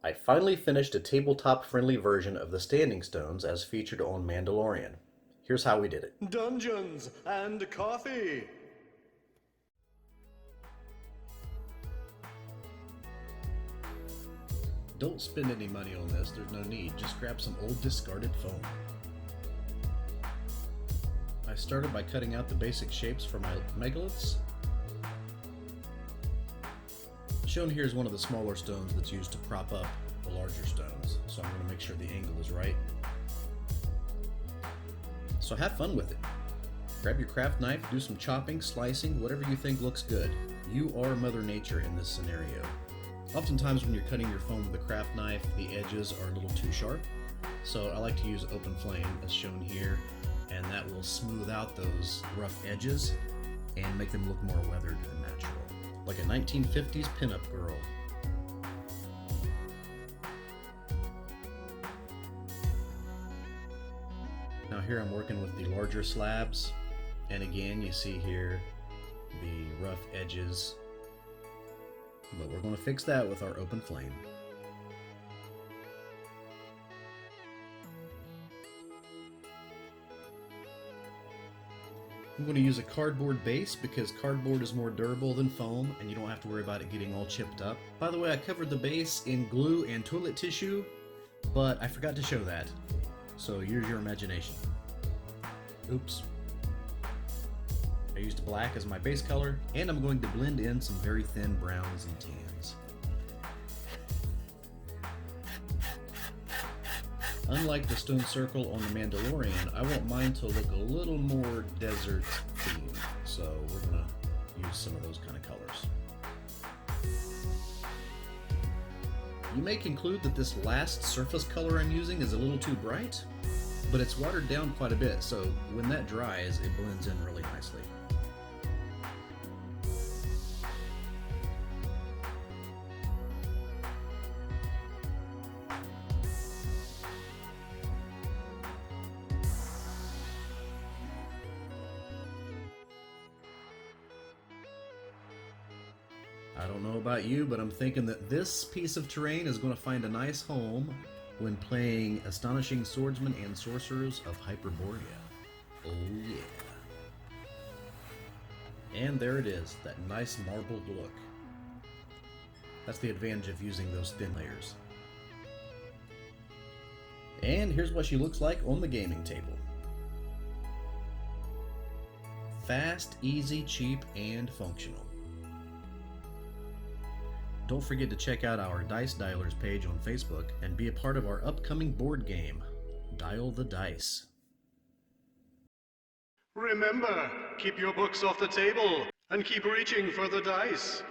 I finally finished a tabletop-friendly version of the Standing Stones as featured on Mandalorian. Here's how we did it. Dungeons and coffee. Don't spend any money on this, there's no need. Just grab some old discarded foam. I started by cutting out the basic shapes for my megaliths. Shown here is one of the smaller stones that's used to prop up the larger stones, so I'm going to make sure the angle is right. So have fun with it. Grab your craft knife, do some chopping, slicing, whatever you think looks good. You are Mother Nature in this scenario. Oftentimes when you're cutting your foam with a craft knife, the edges are a little too sharp, so I like to use open flame as shown here, and that will smooth out those rough edges and make them look more weathered and natural, like a 1950s pinup girl. Now here I'm working with the larger slabs, and again you see here the rough edges, but we're going to fix that with our open flame. I'm going to use a cardboard base because cardboard is more durable than foam and you don't have to worry about it getting all chipped up. By the way, I covered the base in glue and toilet tissue, but I forgot to show that. So use your imagination. Oops. I used black as my base color, and I'm going to blend in some very thin browns and tans. Unlike the stone circle on the Mandalorian, I want mine to look a little more desert themed, so we're going to use some of those kind of colors. You may conclude that this last surface color I'm using is a little too bright, but it's watered down quite a bit, so when that dries, it blends in really nicely. I don't know about you, but I'm thinking that this piece of terrain is going to find a nice home when playing Astonishing Swordsmen and Sorcerers of Hyperborea. Oh yeah. And there it is, that nice marbled look. That's the advantage of using those thin layers. And here's what she looks like on the gaming table. Fast, easy, cheap, and functional. Don't forget to check out our Dice Dialers page on Facebook and be a part of our upcoming board game, Dial the Dice. Remember, keep your books off the table and keep reaching for the dice.